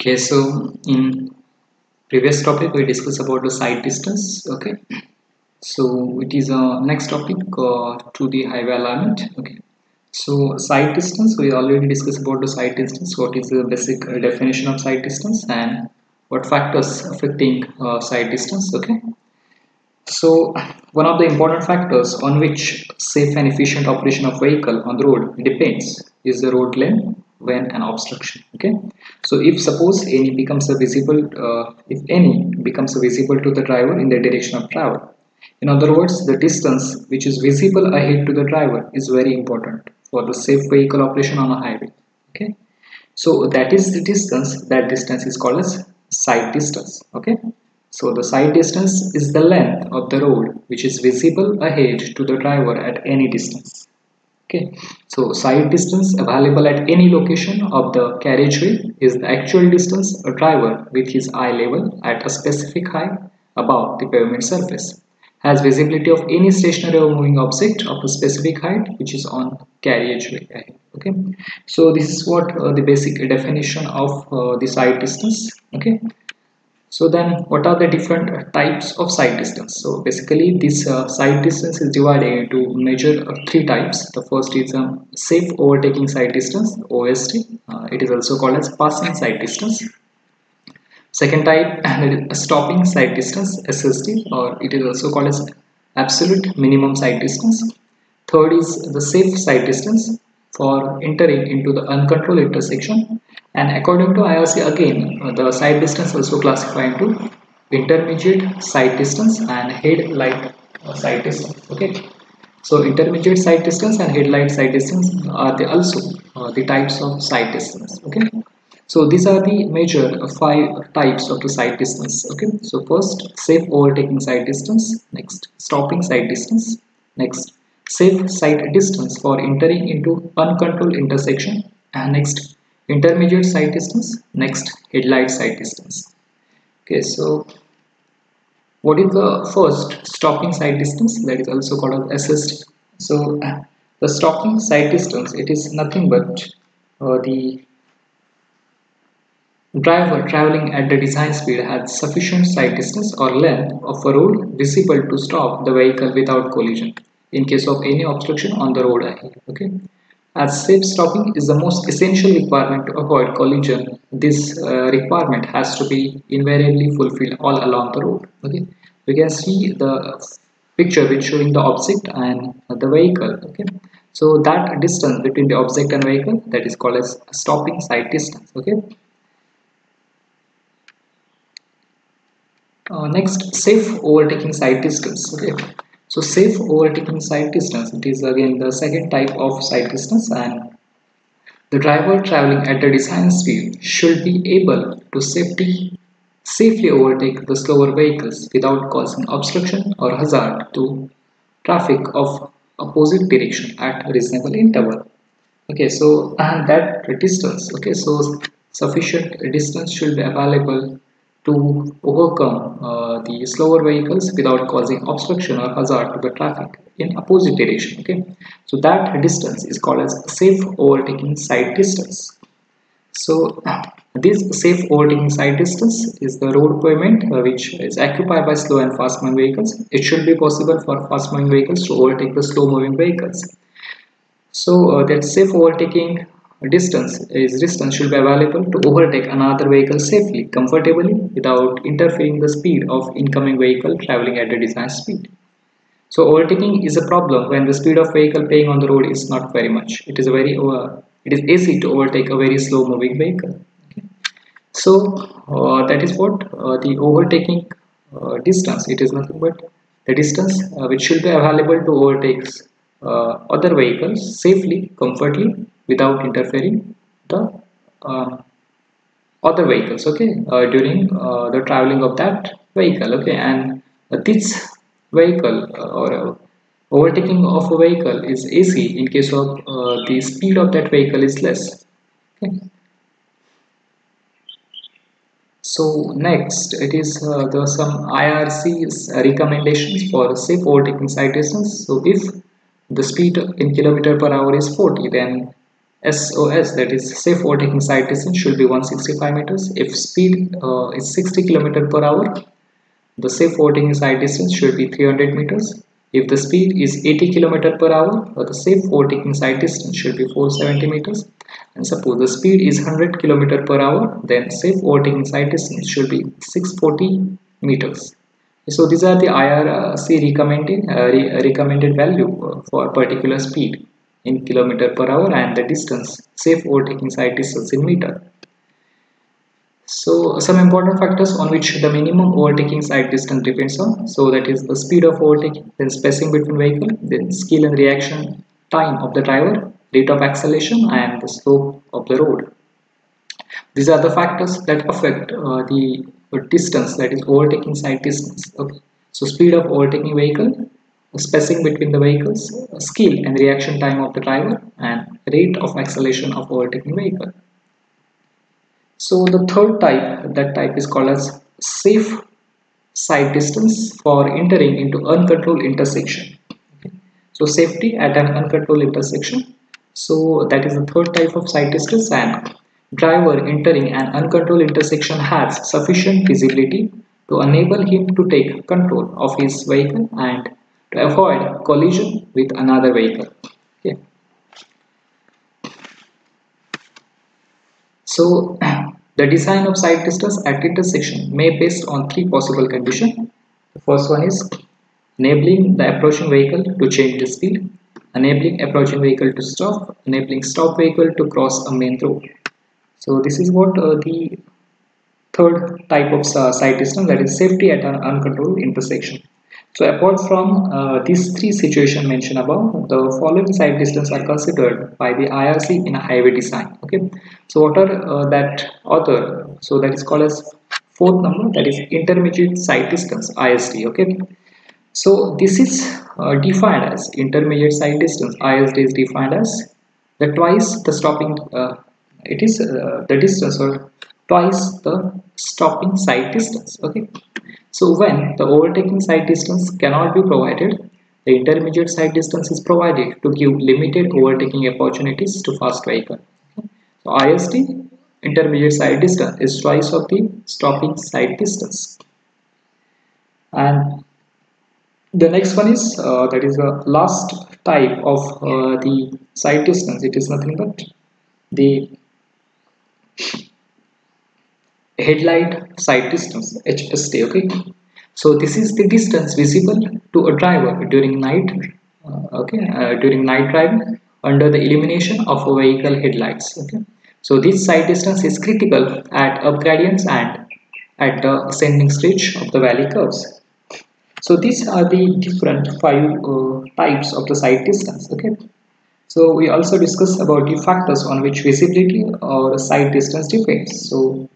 Okay, so in previous topic we discussed about the sight distance. Okay, so it is a next topic to the highway alignment. Okay, so sight distance, we already discussed about the sight distance. What is the basic definition of sight distance and what factors affecting sight distance? Okay, so one of the important factors on which safe and efficient operation of vehicle on the road depends is the road length when an obstruction. Okay, so if suppose any becomes a visible, if any becomes visible to the driver in the direction of travel. In other words, the distance which is visible ahead to the driver is very important for the safe vehicle operation on a highway. Okay, so that is the distance. That distance is called as sight distance. Okay, so the sight distance is the length of the road which is visible ahead to the driver at any distance. Okay, so sight distance available at any location of the carriageway is the actual distance a driver with his eye level at a specific height above the pavement surface has visibility of any stationary or moving object of a specific height which is on carriageway ahead. Okay, so this is what the basic definition of the sight distance. Okay, so then what are the different types of sight distance? So basically this sight distance is divided into major three types. The first is safe overtaking sight distance, OSD. It is also called as passing sight distance. Second type stopping sight distance, SSD, or it is also called as absolute minimum sight distance. Third is the safe sight distance for entering into the uncontrolled intersection. And according to IRC again, the sight distance also classified into intermediate sight distance and headlight sight distance. Okay, so intermediate sight distance and headlight sight distance are also the types of sight distance. Okay, so these are the major five types of the sight distance. Okay, so first safe overtaking sight distance, next stopping sight distance, next safe sight distance for entering into uncontrolled intersection, and next intermediate sight distance, next headlight sight distance. Okay, so what is the first stopping sight distance? That is also called as assist. So the stopping sight distance, it is nothing but the driver traveling at the design speed has sufficient sight distance or length of a road visible to stop the vehicle without collision in case of any obstruction on the road ahead. Okay, as safe stopping is the most essential requirement to avoid collision, this requirement has to be invariably fulfilled all along the road. Okay, we can see the picture which showing the object and the vehicle. Okay, so that distance between the object and vehicle, that is called as stopping sight distance. Okay, next safe overtaking sight distance. Okay, so safe overtaking sight distance, it is again the second type of sight distance, and the driver traveling at the design speed should be able to safely overtake the slower vehicles without causing obstruction or hazard to traffic of opposite direction at a reasonable interval. Okay, so and that distance. Okay, so sufficient distance should be available to overcome the slower vehicles without causing obstruction or hazard to the traffic in opposite direction. Okay, so that distance is called as safe overtaking sight distance. So this safe overtaking sight distance is the road pavement which is occupied by slow and fast moving vehicles. It should be possible for fast moving vehicles to overtake the slow moving vehicles. So that safe overtaking distance should be available to overtake another vehicle safely, comfortably, without interfering the speed of incoming vehicle traveling at the desired speed. So overtaking is a problem when the speed of vehicle paying on the road is not very much. It is easy to overtake a very slow moving vehicle. Okay. So that is what the overtaking distance. It is nothing but the distance which should be available to overtake other vehicles safely, comfortably, without interfering the other vehicles. Okay, during the traveling of that vehicle. Okay, and this vehicle or overtaking of a vehicle is easy in case of the speed of that vehicle is less. Okay. So next, it is the some IRC's recommendations for safe overtaking sight distance. So if the speed in kilometer per hour is 40, then SOS, that is safe overtaking sight distance, should be 165 meters. If speed is 60 km per hour, the safe overtaking sight distance should be 300 meters. If the speed is 80 km per hour, the safe overtaking sight distance should be 470 meters. And suppose the speed is 100 km per hour, then safe overtaking sight distance should be 640 meters. So these are the IRC recommended value for a particular speed in kilometer per hour and the distance, safe overtaking sight distance in meter. So some important factors on which the minimum overtaking sight distance depends on. So that is the speed of overtaking, then spacing between vehicle, then skill and reaction time of the driver, rate of acceleration, and the slope of the road. These are the factors that affect the distance, that is overtaking sight distance. Okay. So speed of overtaking vehicle, spacing between the vehicles, skill and reaction time of the driver, and rate of acceleration of overtaking vehicle. So the third type, that type is called as safe sight distance for entering into uncontrolled intersection. Okay. So safety at an uncontrolled intersection. So that is the third type of sight distance, and driver entering an uncontrolled intersection has sufficient visibility to enable him to take control of his vehicle and to avoid collision with another vehicle. Okay. So the design of sight distance at intersection may be based on three possible conditions. The first one is enabling the approaching vehicle to change the speed, enabling approaching vehicle to stop, enabling stop vehicle to cross a main road. So this is what the third type of sight distance, that is safety at an uncontrolled intersection. So apart from these three situations mentioned above, the following sight distance are considered by the IRC in a highway design. Okay. So what are that other? So that is called as fourth number, that is intermediate sight distance, ISD. Okay. So this is defined as intermediate sight distance. ISD is defined as the twice the stopping. It is the distance or twice the stopping sight distance. Okay. So when the overtaking sight distance cannot be provided, the intermediate sight distance is provided to give limited overtaking opportunities to fast vehicle. Okay. So ISD, intermediate sight distance, is twice of the stopping sight distance. And the next one is that is the last type of the sight distance. It is nothing but the headlight sight distance, HSD. Okay. So this is the distance visible to a driver during night during night driving under the illumination of a vehicle headlights. Okay. So this sight distance is critical at up gradients and at the ascending stretch of the valley curves. So these are the different five types of the sight distance. Okay. So we also discuss about the factors on which visibility or sight distance depends. So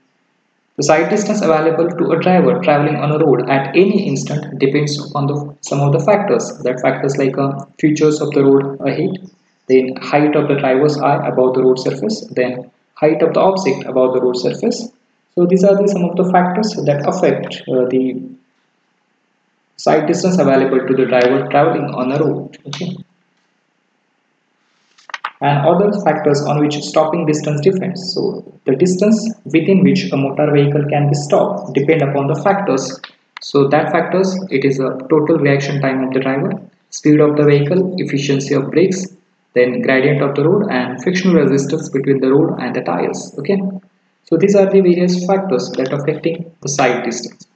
the sight distance available to a driver traveling on a road at any instant depends upon some of the factors. That factors like features of the road ahead, then height of the driver's eye above the road surface, then height of the object above the road surface. So these are some of the factors that affect the sight distance available to the driver traveling on a road. Okay. And other factors on which stopping distance depends. So the distance within which a motor vehicle can be stopped depend upon the factors. So that factors, it is a total reaction time of the driver, speed of the vehicle, efficiency of brakes, then gradient of the road, and frictional resistance between the road and the tires. Okay. So these are the various factors that affecting the sight distance.